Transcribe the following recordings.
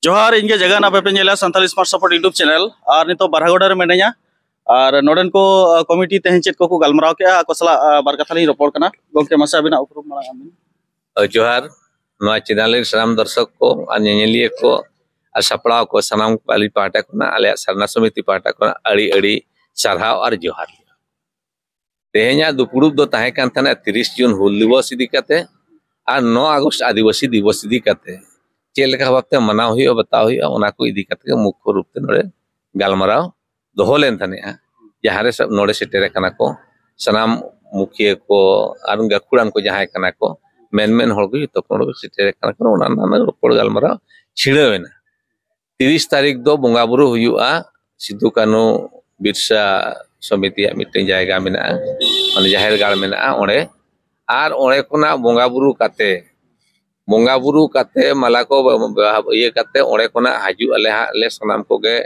जोहार इनके जगह ना पे नेला Santhali smart support YouTube channel और नितो बारहागोड़ा रे मेनेया और नोडन को कमिटी तेहन चेत को गलमराव के को सला बार कथा ली रपोर्ट कना गोमके मासे अबिना उपरूम मांग आमिन जोहार नवा चैनल सानाम दर्शक को और नेनेलिए को और सपड़ाव को सानाम पाली पाटा को आले सरना समिति पाटा को अड़ी अड़ी सारहाव और जोहार तेहना दुपुड़ुब दो ताहे कान थाना 30 जून हुल दिवस इदी काते और 9 अगस्त आदिवासी दिवस इदी काते चेलका भाबते मनाव हुई बताव हुई ओना को इदी काते मुख्य रूप ते नोड़े गालमराव दोहो लेन थाने जहां रे सब नोड़े सेटेरे कना को सनाम मुखिया को और गाखुड़ान को जहां कना को मेन हड़ को तो को सेटेरे कना को ओना नाना रोपड़ गालमराव छिड़ावेना 30 तारीख दो बोंगा बुरु हुयुआ सिद्धू कानू बिरसा समिति मिट्टे जायगा मेना माने जाहेर गाड़ मेना ओड़े और ओड़े कोना बोंगा बुरु काते माला को ये काते ओड़े कोना हाजू अले ले सनाम को गे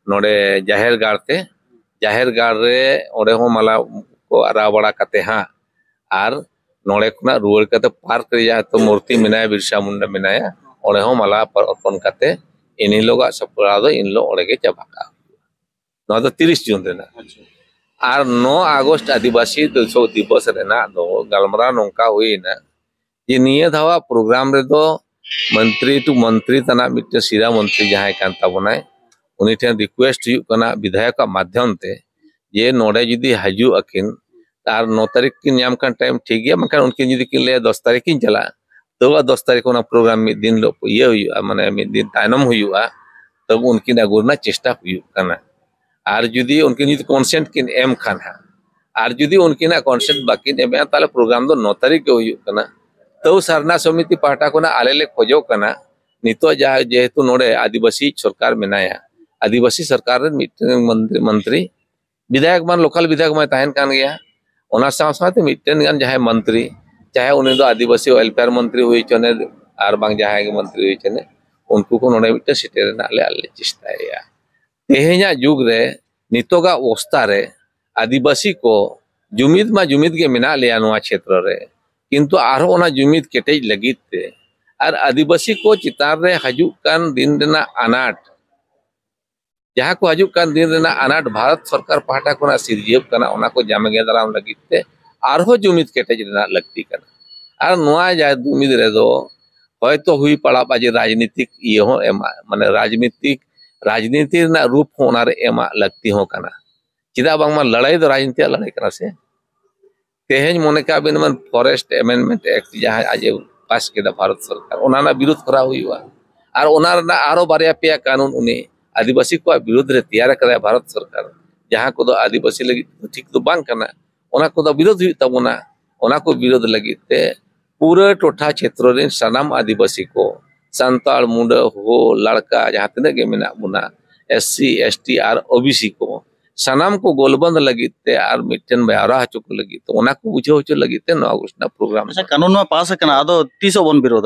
नोड़े जाहेर गाड़ रे ओड़े हो माला को आरा बड़ा काते हां और नोड़े कोना रुवर काते पार्क रे जा तो मूर्ति मेनाया बिरसा मुंडा मेनाया ओड़े हो माला अर्पण काते इन लोगा सपड़ा दो इन लो ओड़े के चाबाका नवा तो 30 जून रेना और 9 अगस्त आदिवासी दिवस रेना दो गलमरा नोंका हुईना ये निये धावा प्रोग्राम रे दो मंत्री टू मंत्री तना मिट्टे सीरा मंत्री जहां कान ताबोनाय उनी ठे रिक्वेस्ट हुई कना विधायक माध्यम ते ये नोडे जुदी हाजू अकिन तार 9 तारीख की नियम का टाइम ठीक गया मकान उनके जुदी के लिए 10 तारीख की चला तो 10 तारीख को प्रोग्राम में दिन लो ये हुआ माने में दिन तायनम हुआ तब उनकी नागुरना चेष्टा हुई कना और जुदी उनके जुदी कंसेंट किन एम खान है और जुदी उनकी ना कंसेंट बाकी एम ताले प्रोग्राम दो 9 तारीख के हुई कना तो सरना समिति पाटा को ना आले ले खोजो कना नितो जा जेहेतु नोड़े आदिवासी सरकार मेनाया आदिवासी सरकार मंत्री विधायक मान लोकल विधायक में ताहन कान गया ओना साथ मिट्टन गान जहां मंत्री चाहे उन्हें आदिवासी वेलफेयर मंत्री हुई चने और बांग जहां मंत्री हुई चने उनको को नोड़े मिट्टे सिटेर आले आले चेष्टाया तेहेना जुग रे नितोगा अवस्था रे आदिवासी को जुमिद के मेना लिया नवा क्षेत्र रे किंतु आरो ओना जुमिद केटेज लगित ते और आदिवासी को चितार रे हजू कान दिन देना अनाट जहां को हजू कान दिन देना अनाट भारत सरकार पाटा को सिरजेब कना ओना को जामगे दाराम लगित ते आरो जुमिद केटेज देना लगती कना और नवा जा जुमिद रे दो होयतो हुई पड़ा बाजे राजनीतिक ये हो एमा माने राजनीति रूप होना रे एमा लगती हो कना चिदा बांगमा लड़ाई दो राजनीति लड़ाई कना से तेहेज मोने का बिन मन फॉरेस्ट अमेंडमेंट एक्ट जहां आज पास के भारत सरकार ओना विरोध करा हुआ और ओना आरो बारिया पे कानून उन्हें आदिवासी को विरोध रे तैयार करा भारत सरकार जहां को आदिवासी लगी ठीक तो बांग कना ओना को विरोध हुई तबना ओना को विरोध लगी ते पूरे टोठा क्षेत्र रे सनाम आदिवासी को संताल मुंडा हो लड़का जहां तने के मेना बुना SC ST और OBC को सनाम को गोलबंद लगी ते और मिटन बयारा चुक लगी तो ओना को बुझे हो लगी ते 9 अगस्त ना प्रोग्राम अच्छा कानून में पास कना आदो 30 बन विरोध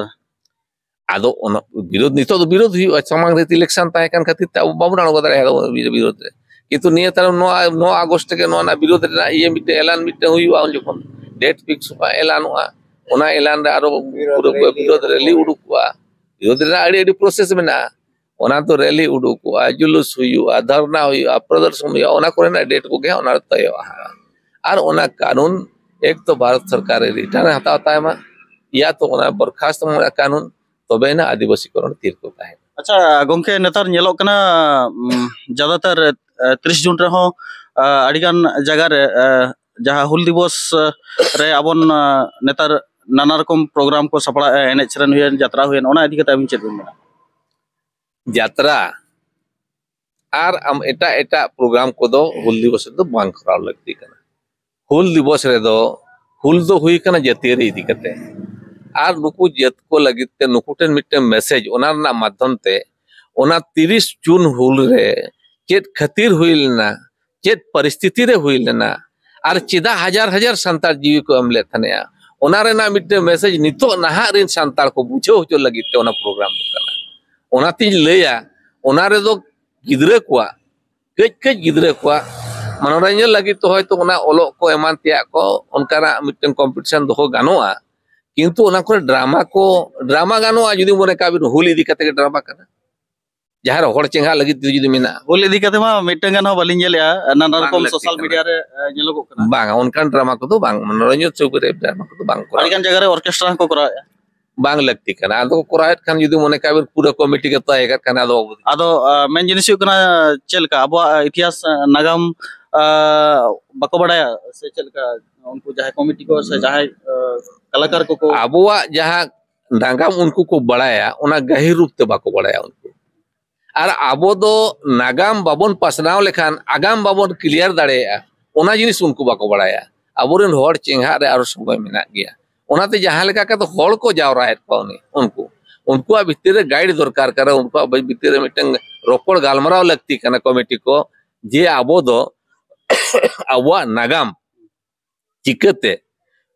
आदो ओना विरोध नितो तो विरोध हुई समांग रे इलेक्शन ताहे कान खातिर ता बाबुना को दरे विरोध किंतु निये तरह 9 अगस्त के नोना विरोध ये मिटे ऐलान मिटे हुई उन जखन डेट फिक्स हुआ ऐलान हुआ ओना ऐलान रे आरो विरोध रैली उडुकवा विरोध रे आड़ी प्रोसेस में ना ओना तो रैली उडुकवा जुलूस हुआ धरना हुआ प्रदर्शन हुआ ओना कोना डेट को गया ओना तय और ओना कानून एक तो भारत सरकार रिटर्न हतावता है या तो ओना बर्खास्त कानून तबे ना आदिवासी करण तीर को है। अच्छा गोंके नेतार नेलो कना ज्यादातर 30 जून रे हो अड़ीगान जगह रे जहां हुल दिवस रे अबन नेतार नाना रकम प्रोग्राम को सपड़ा एने चरन हुए यात्रा हुए ओना इदी कता बिन चेत बिन यात्रा और हम एटा प्रोग्राम को दो हुल दिवस दो बांग कराव लगती कना हुल दिवस रे दो हुल दो हुई कना जतिय रे इदी कते और नुकु जत को लगिते नुकुटेन मिटे मैसेज ओना ना माध्यम ते ओना 30 जून हुल रे चेत खातिर हुई लेना चेत परिस्थिति रे हुई लेना और चिदा हजार संताल जीवी को हमले थनेया ओना रे ना मिटे मैसेज नितो नहा रिन संताल को बुझो हो लगिते ओना प्रोग्राम कना ओना तीन लेया ओना रे दो गिदरे को कज गिदरे को मनोरंजन लगी तो होय तो ओना ओलो को एमान तिया को उनका मिटे कंपटीशन दो गानोआ किंतु ड्रामा गानोआ जुदी मोने का हुल इदी कते ड्रामा करना जहाँ हर चेंगा लगी जुदी मेना हुल इदी कते मा मिटंग गान हो बालिं जेलेया नाना बांग रकम लगती सोशल कना। मीडिया रे नेलोगो कना बांग उनकान ड्रामा को तो बांग मनोरंजन चौक रे ड्रामा को तो बांग अड़ी गान जगह रे ऑर्केस्ट्रा को कराया बांग लगती कना आदो कोरायत खान जुदी मने काबिर पूरा कमिटी के तय कर कना दो आदो मेन जिनिस हुई कना चेलका अब इतिहास नागाम बाको बड़ाया से चेलका उनको जहां कमिटी को से जहां कलाकार को अबुआ जहाँ नागाम उनको को बढ़ाया उना गहिर रूप ते बाको बढ़ाया उनको और आबो दो नागाम बाबन पासनाव लेखान आगाम बाबन क्लियर दाड़ेया उना जिनिस उनको बाको बढ़ाया अबोरेन होड़ चेंगा रे आरो समय मेना गया उनाते जहाँ लेका का तो होड़ को जावरायत पाउने उनको उनको भितर रे गाइड दरकार करे उनको भितर रे मिटंग रोपड़ गालमराव लगती कना कमिटी को जे आबो दो आबो नागाम चिकते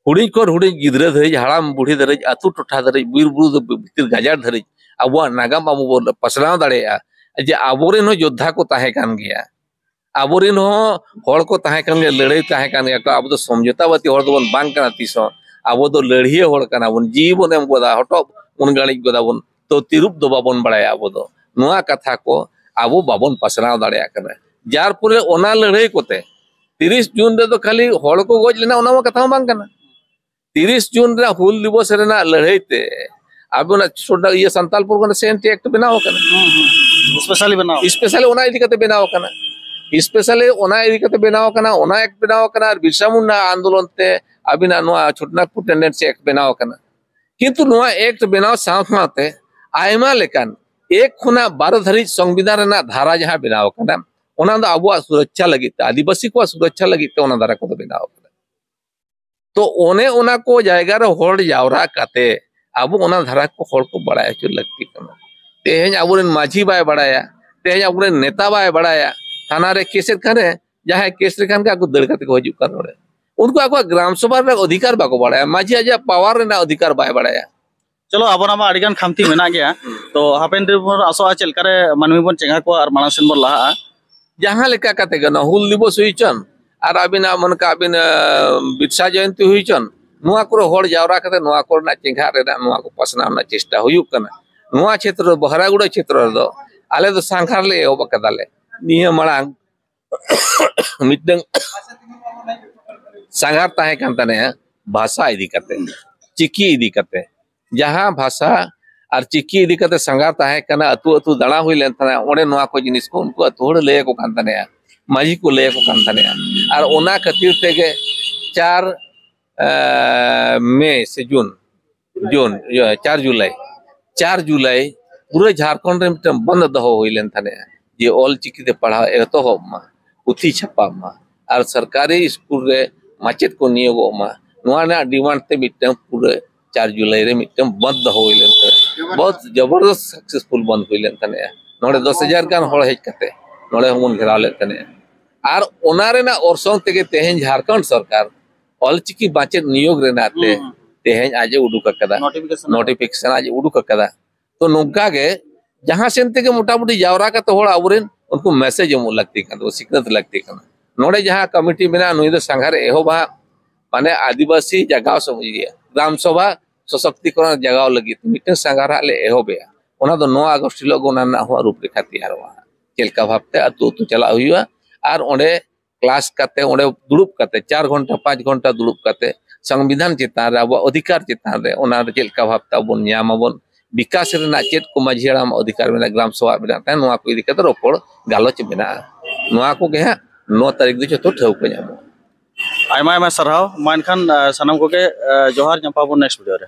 हुडिंग को हुडिंग गिद्रे धरे हाड़ाम बुढ़ी धरे आतु टोठा धरे बीर बुरु भितर गाजार धरे अब नागाम आबो पसनाव दाड़ेया जे आबोरेन योद्धा को ताहे कान गया आबोरेन होड़ को ताहे कान गया लड़ाई ताहे कान गया आबो तो समझौतावाती होड़ दोबन बांग कना तीसो आबो तो लड़िए होड़ कना बन जीवन एम गोदा हटो उन गाड़ी गोदा बन तो तिरुप दो बाबन बड़ाया आबो दो नुआ कथा को आबो बाबन पसनाव दाड़ेया कना जार पुरे ओना लड़ाई कोते 30 जून रे तो खाली होड़ को गोज लेना ओना कथा बांग कना 30 जून रे हुल दिवस रेना लड़ाई ते अब छोटा ये संतालपुर को सेंट एक्ट बनाओ कना स्पेशली ओना इदी कते बनाओ कना स्पेशली ओना इदी कते बनाओ कना ओना एक्ट बनाओ कना और बिरसा मुंडा आंदोलन ते अबिना नोआ छोटनागपुर टेंडेंसी एक्ट बनाओ कना किंतु नोआ एक्ट बनाओ साथमाते आयमा लेकान एक खुना 12 धरी संविधान रेना धारा जहां बनाओ कना ओना द अबुआ सुरक्षा लगी आदिवासी को सुरक्षा लगी ते ओना धारा को बनाओ कना तो ओने ओना को जायगा रे होड़ जावरा काते अब ओना धारा को होड़ को बढ़ाया चो लगती कना तेहें आबोरेन माझी बाय बढ़ाया तेहें आबोरेन नेता बाय बढ़ाया थाना रे केस खाने जहां केस रे खान का को दड़ कते को हजू कर नोड़े उनको आको ग्राम सभा रे अधिकार बाको बढ़ाया माझी आजा पावर रे ना अधिकार बाय बढ़ाया चलो अब ना अड़िगान खामती मेना गया तो हापेन दिन आसोआ चलकारे मानवी बन चेंगा को और मानसिन बन लहा जहां लेका कते गना हुल दिवस हुईचन और अबिना मन का अबिन बिरसा जयंती हुईचन नुआ को होड़ जावरा कते नुआ को ना चेंगा रे ना नुआ को पसना ना चेष्टा हुयुक कना नुआ क्षेत्र बहरागुड़ा क्षेत्र दो आले दो सांखार ले एहब कदाले निया मळांग मिटंग सांगार ताहे कान तने भाषा इदी कते चिकी इदी कते जहां भाषा और चिकी इदी कते सांगार ताहे कना अतु अतु दड़ा हुई लेन तने ओडे नुआ को जिनिस को उनको अतु होड़ ले को कान तने माझी को ले को कान तने और ओना खातिर तेगे 4 मई से जून 4 जुलाई पूरे झारखंड रे मिटन बंद दहो होइलेन थाने जे ऑल चिकी ते पढ़ा एतो मा पुथी छपा मा और सरकारी स्कूल रे माचेत को नियोगो मा नोआ ना डिमांड ते मिटन पूरे 4 जुलाई रे मिटन बंद होइलेन थाने बहुत जबरदस्त सक्सेसफुल बंद होइलेन थाने नोडे 10,000 गान होड़ हेज कते नोडे हमन घेराले थाने और ओना रे ना ओरसों तेगे तेहेन झारखंड सरकार ऑल चिकी बाचेत नियोग रे नाते तेहेन आज उडुक कदा नोटिफिकेशन आज उडुक कदा तो नोका के जहां सेनते के मोटा मोटी जावरा का तो होड़ आबुरेन उनको मैसेज एमो लगती का तो सिकनत लगती का नोडे जहां कमिटी मेना नुई दो संघार एहोबा माने आदिवासी जगाव समझिया ग्राम सभा सशक्तिकरण जगाव लगी मिटन संघार ले एहोबे ओना दो 9 अगस्त लोग ओना ना हुआ रूपरेखा तैयारवा चेलका भाबते अतु अतु चला हुआ और ओंडे क्लास करते ओंडे दुड़ुब करते 4 घंटा 5 घंटा दुड़ुब करते संविधान चितान रे अब अधिकार चितान रे ओना चेलका भाबता बन न्यामाबन विकास रेना चेत को माझी हराम अधिकार मेना ग्राम सभा मेना नुआ को इदी कते रोपड़ गालोच मेना नुआ को गे 9 तारीख दो जतो ठेव को जामो आयमा आयमा सरहाव मानखान सनम को के जोहार जंपाबो नेक्स्ट वीडियो रे।